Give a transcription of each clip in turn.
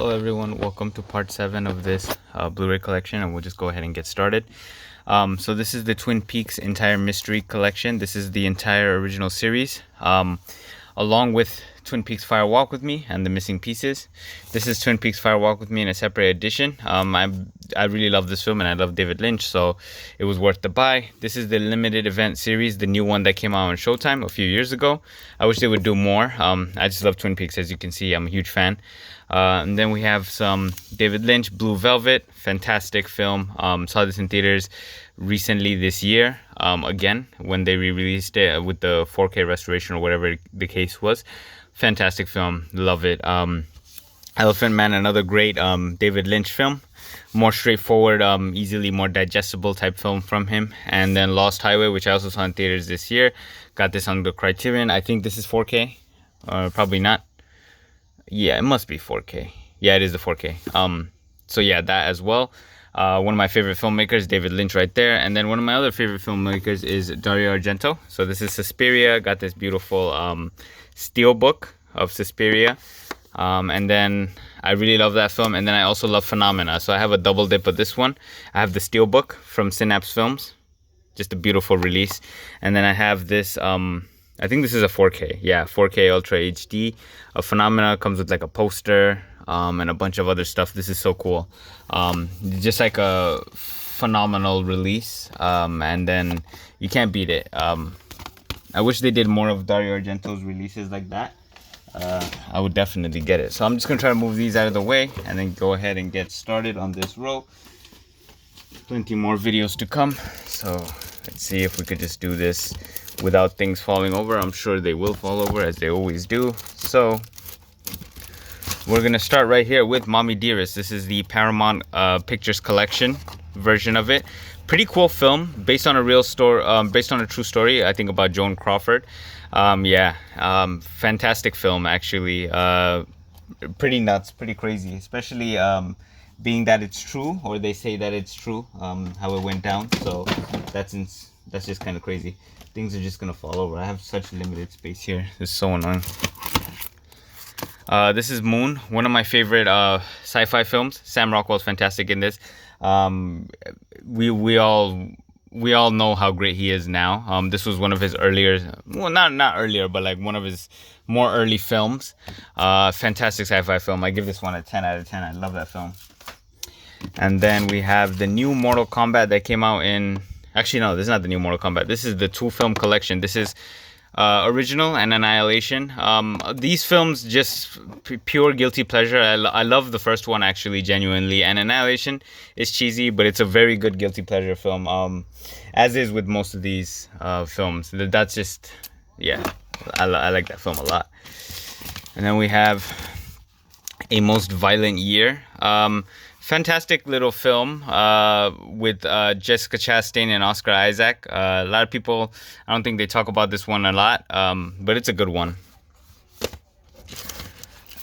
Hello everyone, welcome to part 7 of this Blu-ray collection, and we'll just go ahead and get started. So this is the Twin Peaks entire mystery collection. This is the entire original series, along with Twin Peaks Fire Walk with Me and the missing pieces. This is Twin Peaks Fire Walk with Me in a separate edition. I really love this film and I love David Lynch, so it was worth the buy. This is the limited event series, the new one that came out on Showtime a few years ago. I wish they would do more. I just love Twin Peaks, as you can see. I'm a huge fan. And then we have some David Lynch, Blue Velvet, fantastic film. Saw this in theaters recently this year, again, when they re-released it with the 4K restoration or whatever the case was. Fantastic film, love it. Elephant Man, another great David Lynch film. More straightforward, easily more digestible type film from him. And then Lost Highway, which I also saw in theaters this year. Got this on the Criterion. I think this is 4K, or probably not. Yeah, it must be 4K. Yeah, it is the 4K. So yeah, that as well. One of my favorite filmmakers, David Lynch, right there. And then one of my other favorite filmmakers is Dario Argento. So this is Suspiria. Got this beautiful steelbook of Suspiria. And then I really love that film. And then I also love Phenomena. So I have a double dip of this one. I have the steelbook from Synapse Films. Just a beautiful release. And then I have this... I think this is a 4K. Yeah, 4K Ultra HD. Phenomena comes with like a poster and a bunch of other stuff. This is so cool. Just like a phenomenal release. And then you can't beat it. I wish they did more of Dario Argento's releases like that. I would definitely get it. So I'm just going to try to move these out of the way and then go ahead and get started on this row. Plenty more videos to come. So let's see if we could just do this without things falling over. I'm sure they will fall over, as they always do. So we're gonna start right here with Mommy Dearest. This is the Paramount Pictures collection version of it. Pretty cool film, based on a real story, based on a true story, I think, about Joan Crawford. Fantastic film, actually. Pretty nuts, pretty crazy, especially being that it's true, or they say that it's true, how it went down. So that's just kind of crazy. Things are just gonna fall over. I have such limited space here. It's so annoying. This is Moon, one of my favorite sci-fi films. Sam Rockwell's fantastic in this. We all know how great he is now. This was one of his earlier, well, not earlier, but like one of his more early films. Fantastic sci-fi film. I give this one a 10 out of 10. I love that film. And then we have the new Mortal Kombat that came out in... Actually, no, this is not the new Mortal Kombat. This is the 2-film collection. This is Original and Annihilation. These films, just pure guilty pleasure. I love the first one, actually, genuinely. And Annihilation is cheesy, but it's a very good guilty pleasure film. As is with most of these films. That's just... Yeah, I like that film a lot. And then we have A Most Violent Year. Fantastic little film with Jessica Chastain and Oscar Isaac. A lot of people, I don't think they talk about this one a lot, but it's a good one.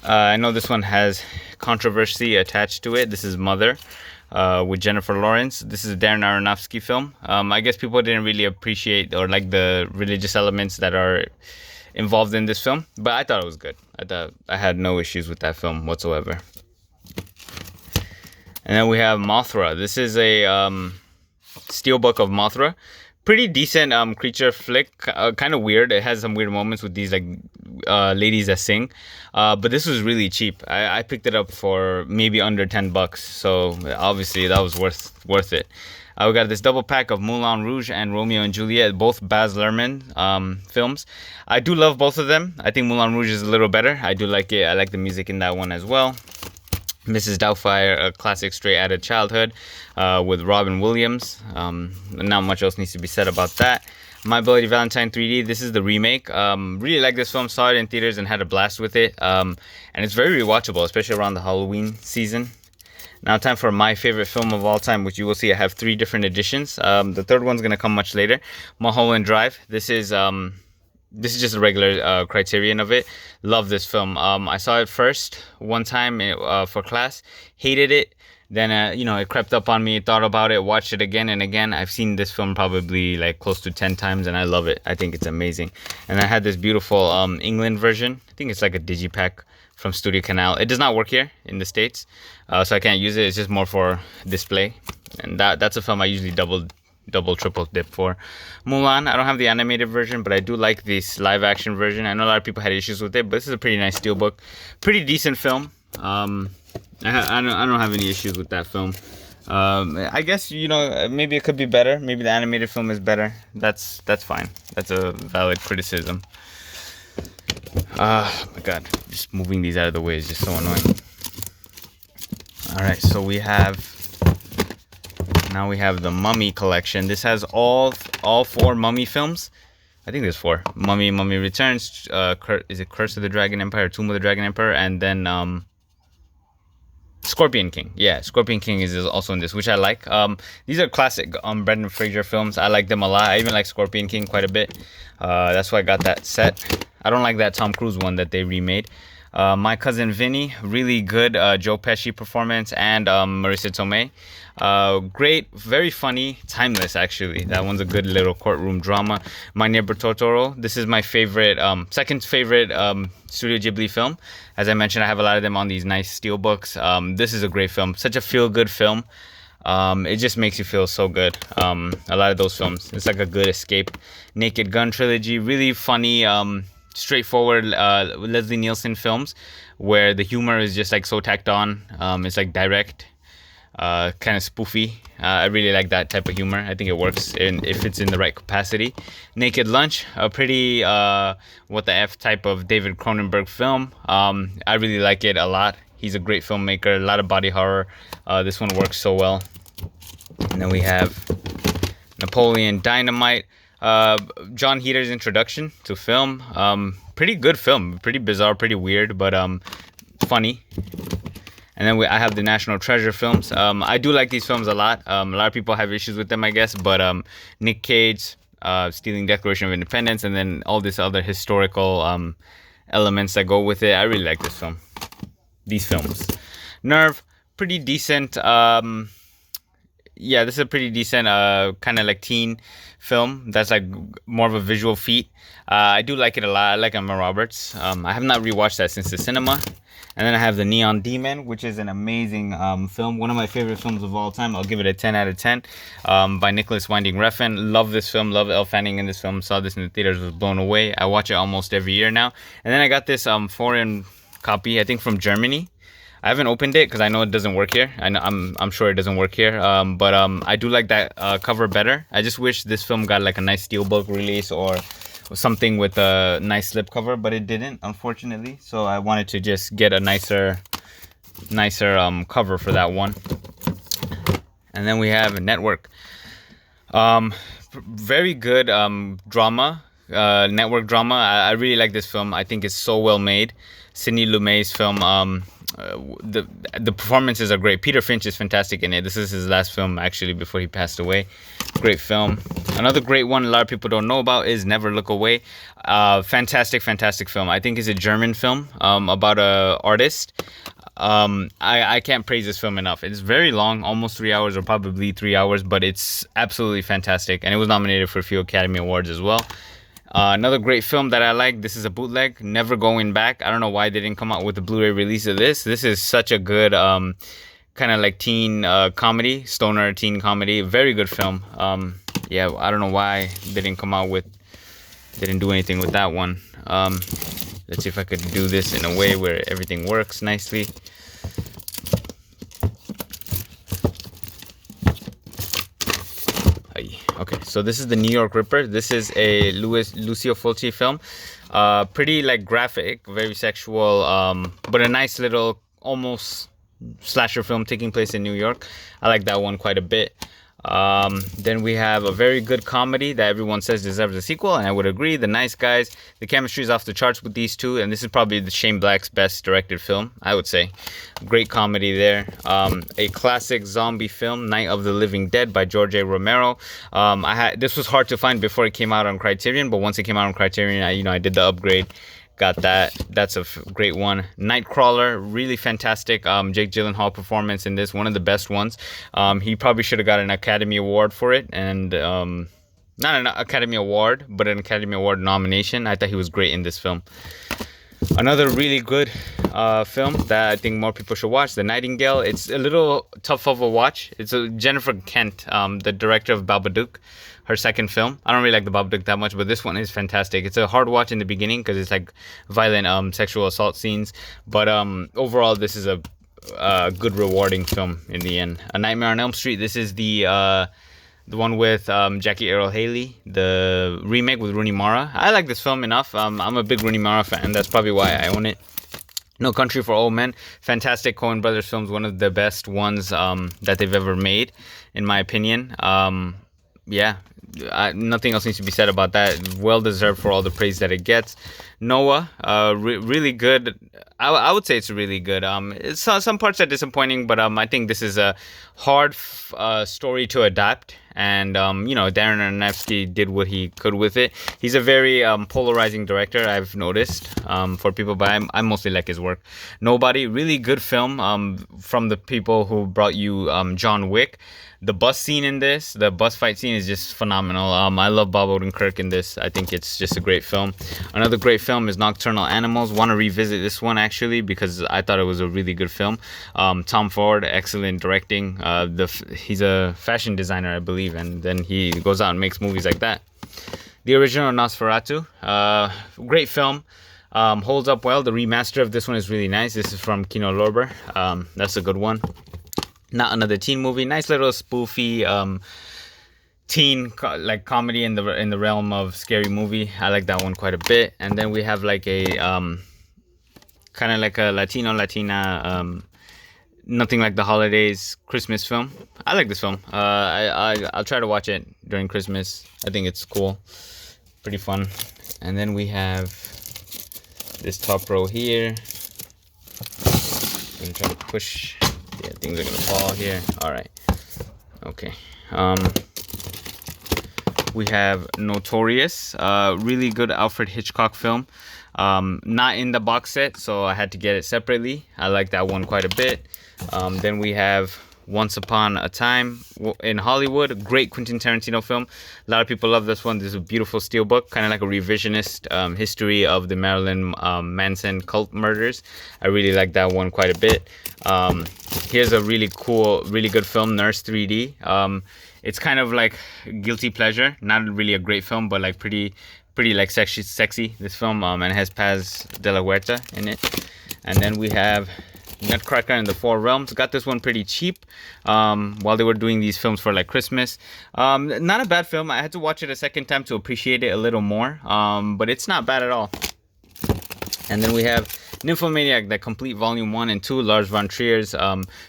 I know this one has controversy attached to it. This is Mother with Jennifer Lawrence. This is a Darren Aronofsky film. I guess people didn't really appreciate or like the religious elements that are involved in this film, but I thought it was good. I had no issues with that film whatsoever. And then we have Mothra. This is a steelbook of Mothra. Pretty decent creature flick. Kind of weird. It has some weird moments with these like ladies that sing. But this was really cheap. I picked it up for maybe under $10. So obviously that was worth it. We got this double pack of Moulin Rouge and Romeo and Juliet, both Baz Luhrmann films. I do love both of them. I think Moulin Rouge is a little better. I do like it. I like the music in that one as well. Mrs. Doubtfire, a classic straight out of childhood with Robin Williams. Not much else needs to be said about that. My Bloody Valentine 3D, this is the remake. Really like this film, saw it in theaters and had a blast with it. And it's very rewatchable, especially around the Halloween season. Now time for my favorite film of all time, which you will see I have 3 different editions. The third one's going to come much later. Mulholland Drive. This is just a regular Criterion of it. Love this film. I saw it first one time for class. Hated it. Then, it crept up on me. Thought about it. Watched it again and again. I've seen this film probably like close to 10 times. And I love it. I think it's amazing. And I had this beautiful England version. I think it's like a digipack from Studio Canal. It does not work here in the States, so I can't use it. It's just more for display, and that's a film I usually double triple dip for. Mulan, I don't have the animated version, but I do like this live action version. I know a lot of people had issues with it, but this is a pretty nice steelbook, pretty decent film. I don't have any issues with that film. I guess, you know, maybe it could be better. Maybe the animated film is better. That's fine. That's a valid criticism. Oh my god, just moving these out of the way is just so annoying. Alright, so now we have the Mummy collection. This has all 4 Mummy films. I think there's 4. Mummy Returns, is it Curse of the Dragon Empire, Tomb of the Dragon Emperor, and then Scorpion King. Yeah, Scorpion King is also in this, which I like. These are classic Brendan Fraser films. I like them a lot. I even like Scorpion King quite a bit. That's why I got that set. I don't like that Tom Cruise one that they remade. My Cousin Vinny, really good Joe Pesci performance, and Marissa Tomei. Great, very funny, timeless actually. That one's a good little courtroom drama. My Neighbor Totoro. This is my favorite, second favorite Studio Ghibli film. As I mentioned, I have a lot of them on these nice steelbooks. This is a great film, such a feel-good film. It just makes you feel so good. A lot of those films, it's like a good escape. Naked Gun trilogy, really funny, straightforward Leslie Nielsen films where the humor is just like so tacked on. It's like direct, kind of spoofy. I really like that type of humor. I think it works if it's in the right capacity. Naked Lunch, a pretty what the F type of David Cronenberg film. I really like it a lot. He's a great filmmaker, a lot of body horror. This one works so well. And then we have Napoleon Dynamite. John Heater's introduction to film. Pretty good film, pretty bizarre, pretty weird, but funny. And then I have the National Treasure films. I do like these films a lot. A lot of people have issues with them, I guess, but Nick Cage, stealing Declaration of Independence, and then all this other historical elements that go with it. I really like this film. These films. Nerve, pretty decent. Yeah, this is a pretty decent kind of like teen film that's like more of a visual feat. I do like it a lot. I like Emma Roberts. I have not rewatched that since the cinema. And then I have The Neon Demon, which is an amazing film. One of my favorite films of all time. I'll give it a 10 out of 10 by Nicholas Winding Refn. Love this film. Love Elle Fanning in this film. Saw this in the theaters. Was blown away. I watch it almost every year now. And then I got this foreign copy, I think from Germany. I haven't opened it because I know it doesn't work here. I'm sure it doesn't work here. But I do like that cover better. I just wish this film got like a nice steelbook release or something with a nice slipcover, but it didn't, unfortunately. So I wanted to just get a nicer cover for that one. And then we have Network. Very good drama, network drama. I really like this film. I think it's so well made. Sidney Lumet's film. The performances are great. Peter Finch is fantastic in it. This is his last film actually before he passed away. Great film. Another great one a lot of people don't know about is Never Look Away. Fantastic film. I think it's a German film about a artist. I can't praise this film enough. It's very long, almost 3 hours or probably 3 hours, but it's absolutely fantastic, and it was nominated for a few Academy Awards as well. Another great film that I like, this is a bootleg, Never Going Back. I don't know why they didn't come out with the Blu-ray release of this. This is such a good kind of like teen comedy, stoner teen comedy. Very good film. Yeah, I don't know why they didn't do anything with that one. Let's see if I could do this in a way where everything works nicely. Okay, so this is the New York Ripper. This is a Lucio Fulci film. Pretty like graphic, very sexual, but a nice little almost slasher film taking place in New York. I like that one quite a bit. Then we have a very good comedy that everyone says deserves a sequel, and I would agree. The Nice Guys. The chemistry is off the charts with these two, and this is probably the Shane Black's best directed film, I would say. Great comedy there. A classic zombie film, Night of the Living Dead by George A. Romero. This was hard to find before it came out on Criterion, but once it came out on Criterion, I did the upgrade. Got that. That's a great one. Nightcrawler, really fantastic. Jake Gyllenhaal performance in this, one of the best ones. He probably should have got an Academy Award for it, and not an Academy Award, but an Academy Award nomination. I thought he was great in this film. Another really good film that I think more people should watch, The Nightingale. It's a little tough of a watch. It's a Jennifer Kent, the director of Babadook, her second film. I don't really like the Babadook that much, but this one is fantastic. It's a hard watch in the beginning because it's like violent sexual assault scenes, but overall this is a good rewarding film in the end. A Nightmare on Elm Street. This is the one with Jackie Earle Haley, the remake with Rooney Mara. I like this film enough. I'm a big Rooney Mara fan. That's probably why I own it. No Country for Old Men. Fantastic Coen Brothers films. One of the best ones that they've ever made, in my opinion. Yeah, nothing else needs to be said about that. Well deserved for all the praise that it gets. Noah, really good. I would say it's really good. It's, some parts are disappointing, but I think this is a hard story to adapt. And Darren Aronofsky did what he could with it. He's a very polarizing director, I've noticed, for people, but I mostly like his work. Nobody, really good film from the people who brought you John Wick. The bus scene in this, the bus fight scene is just phenomenal. I love Bob Odenkirk in this. I think it's just a great film. Another great film is Nocturnal Animals. Want to revisit this one actually because I thought it was a really good film. Tom Ford, excellent directing. He's a fashion designer, I believe, and then he goes out and makes movies like that. The original Nosferatu, great film. Holds up well. The remaster of this one is really nice. This is from Kino Lorber. That's a good one. Not Another Teen Movie. Nice little spoofy teen comedy in the realm of scary movie. I like that one quite a bit. And then we have like a kind of like a Latina Nothing Like the Holidays Christmas film. I like this film. I'll try to watch it during Christmas. I think it's cool. Pretty fun. And then we have this top row here. I'm gonna try to push. Yeah, things are gonna fall here. All right. Okay. We have Notorious, really good Alfred Hitchcock film. Not in the box set, so I had to get it separately. I like that one quite a bit. Then we have Once Upon a Time in Hollywood, great Quentin Tarantino film. A lot of people love this one. This is a beautiful steelbook, kind of like a revisionist history of the Marilyn Manson cult murders. I really like that one quite a bit. Here's a really cool, really good film, Nurse 3D. It's kind of like guilty pleasure, not really a great film, but like pretty like sexy this film, and it has Paz de la Huerta in it. And then we have Nutcracker in the Four Realms. Got this one pretty cheap while they were doing these films for like Christmas. Not a bad film. I had to watch it a second time to appreciate it a little more, but it's not bad at all. And then we have Nymphomaniac, the complete volume 1 and 2, Lars von Trier's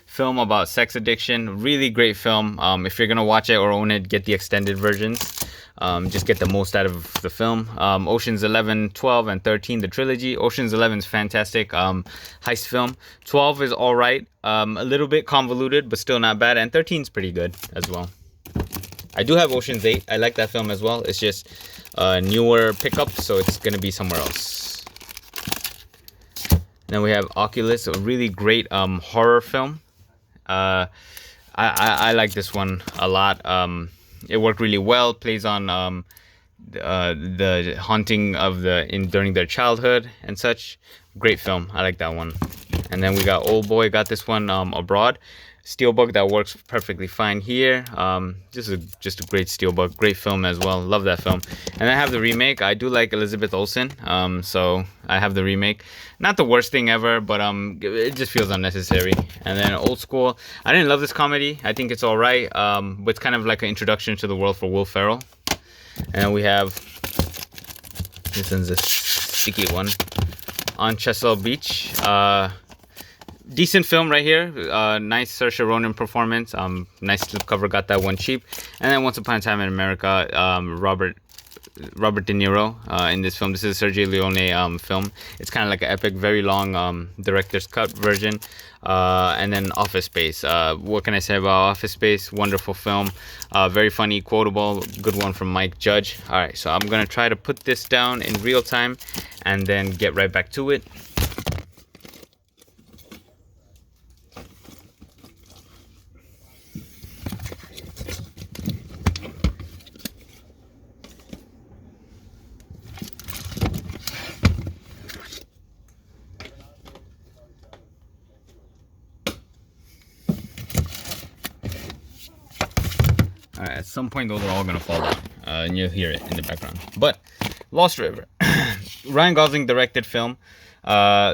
film about sex addiction. Really great film. If you're gonna watch it or own it, get the extended versions. Just get the most out of the film. Oceans 11, 12, and 13, the trilogy. Oceans 11 is fantastic. Heist film. 12 is all right. A little bit convoluted, but still not bad. And 13 is pretty good as well. I do have Oceans 8. I like that film as well. It's just a newer pickup, so it's gonna be somewhere else. Then we have Oculus, a really great horror film. I like this one a lot. It worked really well. Plays on the haunting of during their childhood and such. Great film. I like that one. And then we got Old Boy. Got this one abroad. Steelbook that works perfectly fine here. Just a great steelbook, great film as well. Love that film. And I have the remake. I do like Elizabeth Olsen, so I have the remake. Not the worst thing ever, but it just feels unnecessary. And then Old School. I didn't love this comedy. I think it's all right, but it's kind of like an introduction to the world for Will Ferrell. And then we have this one's a sticky one, On Chesil Beach. Decent film right here. Nice Saoirse Ronan performance. Nice slipcover. Got that one cheap. And then Once Upon a Time in America. Robert De Niro in this film. This is a Sergio Leone film. It's kind of like an epic, very long director's cut version. And then Office Space. What can I say about Office Space? Wonderful film. Very funny, quotable. Good one from Mike Judge. All right, so I'm gonna try to put this down in real time and then get right back to it. Alright, at some point those are all gonna fall down, and you'll hear it in the background. But Lost River, Ryan Gosling directed film.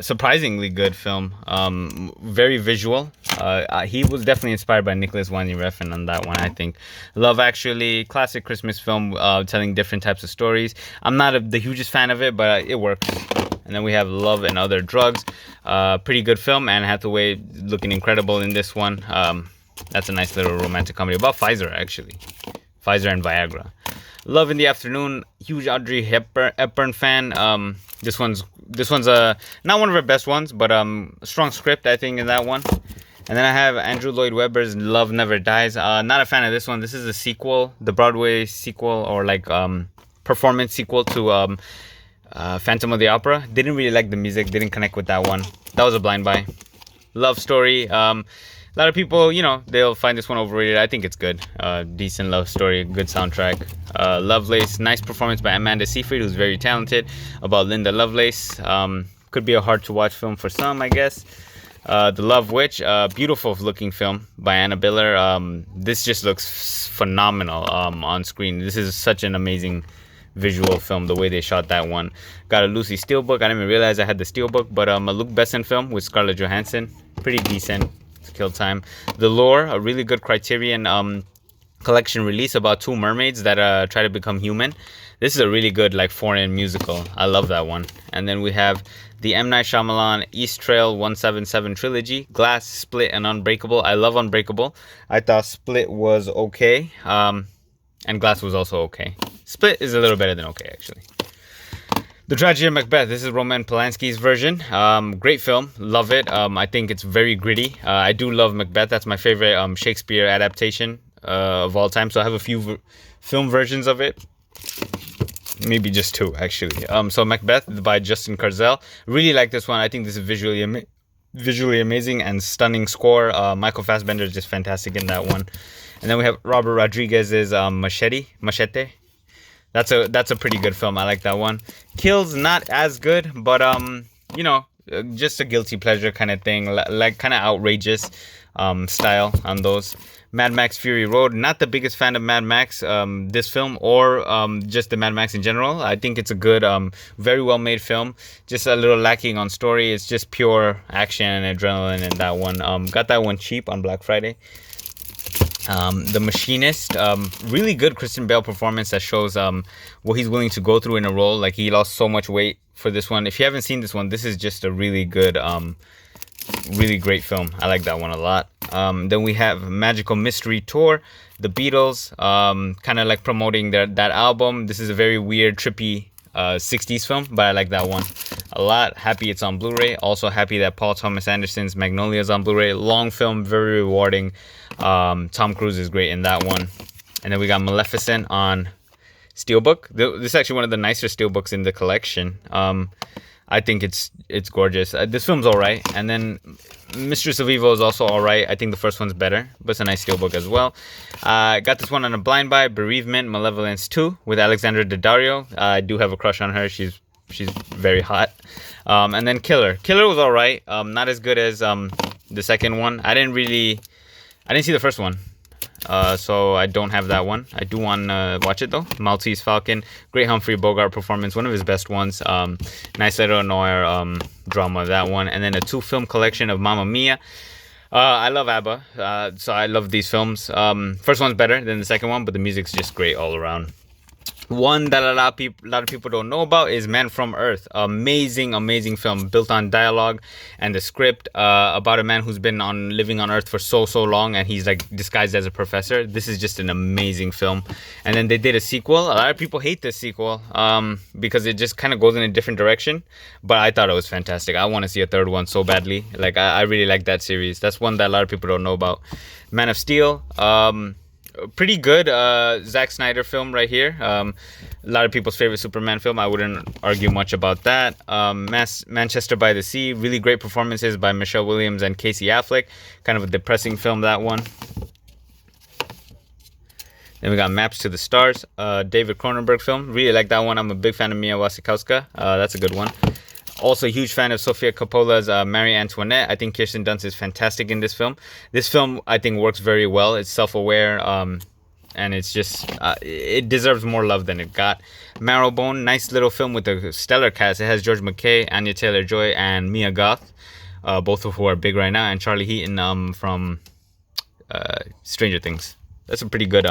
Surprisingly good film. Very visual. He was definitely inspired by Nicholas Winding Refn on that one, I think. Love Actually, classic Christmas film, telling different types of stories. I'm not the hugest fan of it, but it works. And then we have Love and Other Drugs. Pretty good film. Anne Hathaway looking incredible in this one. That's a nice little romantic comedy about Pfizer, actually. Pfizer and Viagra. Love in the Afternoon. Huge Audrey Hepburn fan. This one's not one of her best ones, but strong script, I think, in that one. And then I have Andrew Lloyd Webber's Love Never Dies. Not a fan of this one. This is a sequel, the Broadway sequel, or like performance sequel to Phantom of the Opera. Didn't really like the music. Didn't connect with that one. That was a blind buy. Love Story. A lot of people, they'll find this one overrated. I think it's good. Decent love story, good soundtrack. Lovelace, nice performance by Amanda Seyfried, who's very talented, about Linda Lovelace. Could be a hard to watch film for some, I guess. The Love Witch, beautiful looking film by Anna Biller. This just looks phenomenal on screen. This is such an amazing visual film, the way they shot that one. Got a Lucy Steelbook. I didn't even realize I had the Steelbook, but a Luc Besson film with Scarlett Johansson. Pretty decent. Kill time. The Lure, a really good Criterion collection release about two mermaids that try to become human. This is a really good foreign musical. I love that one. And then we have the M. Night Shyamalan East Trail 177 trilogy, Glass, Split, and Unbreakable. I love Unbreakable. I thought Split was okay, and Glass was also okay. Split is a little better than okay, actually. The Tragedy of Macbeth. This is Roman Polanski's version. Great film. Love it. I think it's very gritty. I do love Macbeth. That's my favorite Shakespeare adaptation of all time. So I have a few film versions of it. Maybe just two, actually. So Macbeth by Justin Kurzel. Really like this one. I think this is visually amazing and stunning score. Michael Fassbender is just fantastic in that one. And then we have Robert Rodriguez's Machete. That's a pretty good film. I like that one. Kills, not as good, but just a guilty pleasure kind of thing, like kind of outrageous style on those. Mad Max Fury Road, not the biggest fan of Mad Max, this film, or just the Mad Max in general. I think it's a good, very well made film, just a little lacking on story. It's just pure action and adrenaline in that one. Got that one cheap on Black Friday. The Machinist, really good Christian Bale performance that shows what he's willing to go through in a role. Like, he lost so much weight for this one. If you haven't seen this one, this is just a really good, really great film. I like that one a lot. Then we have Magical Mystery Tour, The Beatles, kind of like promoting that album. This is a very weird, trippy 60s film, but I like that one a lot. Happy it's on Blu-ray. Also happy that Paul Thomas Anderson's Magnolia is on Blu-ray. Long film, very rewarding. Tom Cruise is great in that one. And then we got Maleficent on Steelbook. This is actually one of the nicer Steelbooks in the collection. I think it's gorgeous. This film's alright. And then Mistress of Evil is also alright. I think the first one's better, but it's a nice Steelbook as well. Got this one on a blind buy, Bereavement Malevolence 2 with Alexandra Daddario. I do have a crush on her. She's very hot. And then Killer. Killer was alright. Not as good as the second one. I didn't see the first one. So I don't have that one. I do want to watch it though. Maltese Falcon, great Humphrey Bogart performance, one of his best ones. Nice little noir drama, that one. And then a 2-film collection of Mamma Mia. I love ABBA, so I love these films. First one's better than the second one, but the music's just great all around. One that a lot of people don't know about is Man from Earth. Amazing film built on dialogue and the script about a man who's been living on Earth for so long, and he's like disguised as a professor. This is just an amazing film. And then they did a sequel. A lot of people hate this sequel because it just kind of goes in a different direction, but I thought it was fantastic. I want to see a third one so badly. Like, I really like that series. That's one that a lot of people don't know about. Man of Steel. Pretty good Zack Snyder film right here. A lot of people's favorite Superman film. I wouldn't argue much about that. Manchester by the Sea. Really great performances by Michelle Williams and Casey Affleck. Kind of a depressing film, that one. Then we got Maps to the Stars. David Cronenberg film. Really like that one. I'm a big fan of Mia Wasikowska. That's a good one. Also a huge fan of Sofia Coppola's Marie Antoinette. I think Kirsten Dunst is fantastic in this film. This film, I think, works very well. It's self-aware. and it's just it deserves more love than it got. Marrowbone, nice little film with a stellar cast. It has George McKay, Anya Taylor-Joy, and Mia Goth, both of who are big right now, and Charlie Heaton from Stranger Things. That's a pretty good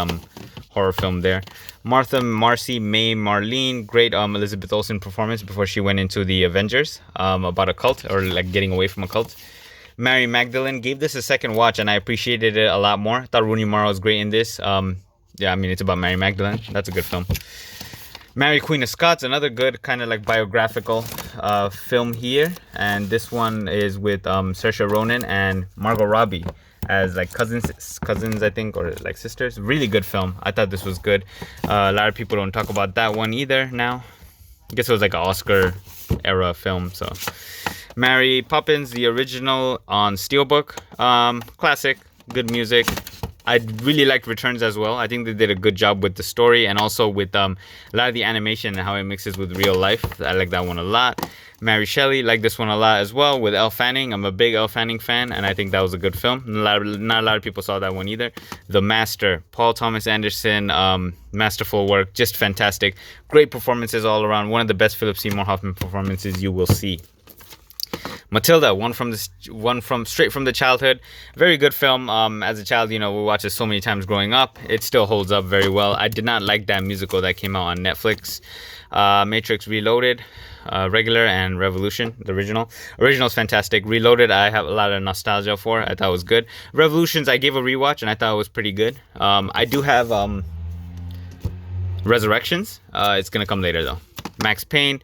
horror film there. Martha, Marcy, May, Marlene, great Elizabeth Olsen performance before she went into the Avengers, about a cult, or like getting away from a cult. Mary Magdalene, gave this a second watch and I appreciated it a lot more. I thought Rooney Mara was great in this. Yeah, I mean, it's about Mary Magdalene. That's a good film. Mary Queen of Scots, another good kind of like biographical film here, and this one is with Saoirse Ronan and Margot Robbie as like cousins I think, or like sisters. Really good film. I thought this was good. A lot of people don't talk about that one either now. I guess it was like an Oscar era film. So Mary Poppins, the original on Steelbook, classic, good music. I really liked Returns as well. I think they did a good job with the story and also with a lot of the animation and how it mixes with real life. I like that one a lot. Mary Shelley, like this one a lot as well with Elle Fanning. I'm a big Elle Fanning fan, and I think that was a good film. Not a lot of people saw that one either. The Master, Paul Thomas Anderson, masterful work, just fantastic. Great performances all around. One of the best Philip Seymour Hoffman performances you will see. Matilda, one from straight from the childhood. Very good film. As a child, we watched it so many times growing up. It still holds up very well. I did not like that musical that came out on Netflix. Matrix Reloaded, regular, and Revolution, the original. Original's fantastic. Reloaded, I have a lot of nostalgia for. I thought it was good. Revolutions, I gave a rewatch and I thought it was pretty good. I do have Resurrections. It's gonna come later though. Max Payne,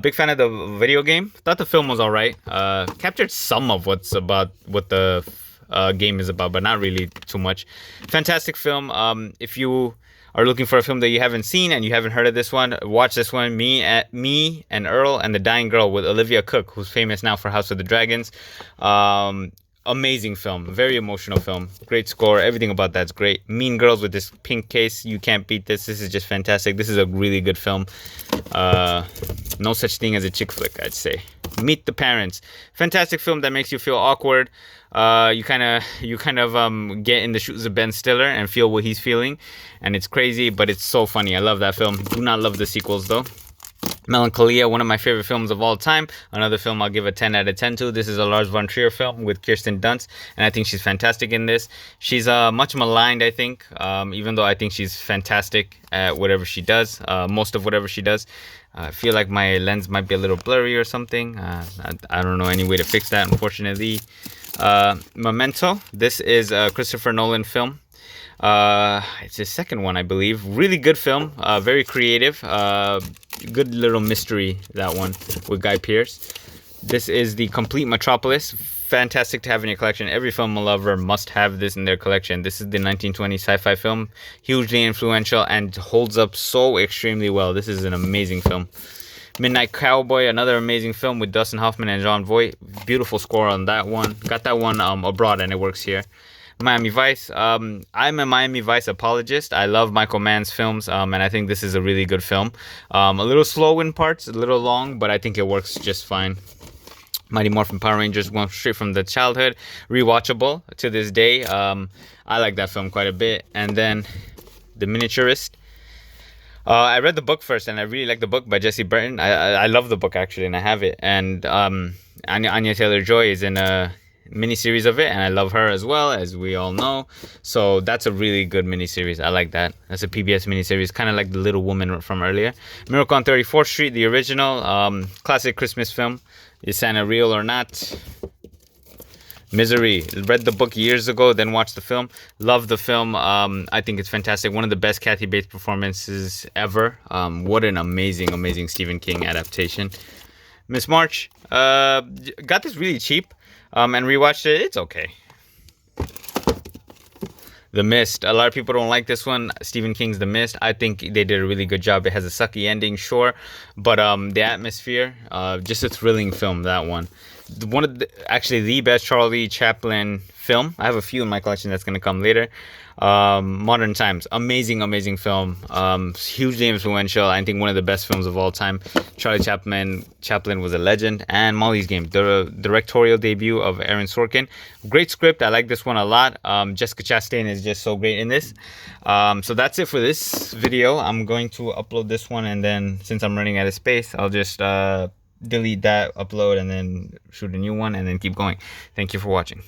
big fan of the video game. Thought the film was alright. Captured some of what the game is about, but not really too much. Fantastic film. If you are looking for a film that you haven't seen and you haven't heard of this one, watch this one. Me and Earl and the Dying Girl with Olivia Cooke, who's famous now for House of the Dragons. Amazing film, very emotional film, great score, everything about that's great. Mean Girls with this pink case, you can't beat this. This is just fantastic. This is a really good film. No such thing as a chick flick, I'd say. Meet the Parents, fantastic film that makes you feel awkward. You kind of get in the shoes of Ben Stiller and feel what he's feeling, and it's crazy, but it's so funny. I love that film. Do not love the sequels though. Melancholia, one of my favorite films of all time. Another film I'll give a 10 out of 10 to. This is a Lars von Trier film with Kirsten Dunst, and I think she's fantastic in this. She's much maligned, I think, even though I think she's fantastic at whatever she does, most of whatever she does. I feel like my lens might be a little blurry or something. I don't know any way to fix that, unfortunately. Memento, this is a Christopher Nolan film. It's his second one, I believe. Really good film, very creative, good little mystery, that one with Guy Pearce. This is The Complete Metropolis. Fantastic to have in your collection. Every film lover must have this in their collection. This is the 1920 sci-fi film, hugely influential and holds up so extremely well. This is an amazing film. Midnight Cowboy, another amazing film with Dustin Hoffman and Jon Voight. Beautiful score on that one. Got that one abroad and it works here. Miami Vice. I'm a Miami Vice apologist. I love Michael Mann's films, and I think this is a really good film. A little slow in parts, a little long, but I think it works just fine. Mighty Morphin Power Rangers, one straight from the childhood, rewatchable to this day. I like that film quite a bit. And then The Miniaturist. I read the book first, and I really like the book by Jesse Burton. I love the book actually, and I have it. And Anya Taylor-Joy is in a miniseries of it, and I love her as well, as we all know. So that's a really good miniseries. I like that. That's a PBS miniseries, kind of like The Little Woman from earlier. Miracle on 34th Street, the original, classic Christmas film. Is Santa real or not? Misery. Read the book years ago, then watched the film. Love the film. I think it's fantastic. One of the best Kathy Bates performances ever. What an amazing Stephen King adaptation. Miss March. Got this really cheap. And rewatched it. It's okay. The Mist. A lot of people don't like this one. Stephen King's The Mist. I think they did a really good job. It has a sucky ending, sure, but the atmosphere, just a thrilling film, that one. one of actually the best Charlie Chaplin film. I have a few in my collection that's going to come later. Modern Times, amazing film, hugely influential. I think one of the best films of all time. Charlie Chaplin was a legend. And Molly's Game, the directorial debut of Aaron Sorkin. Great script. I like this one a lot. Jessica Chastain is just so great in this. So that's it for this video. I'm going to upload this one, and then since I'm running out of space, I'll just delete that, upload, and then shoot a new one, and then keep going. Thank you for watching.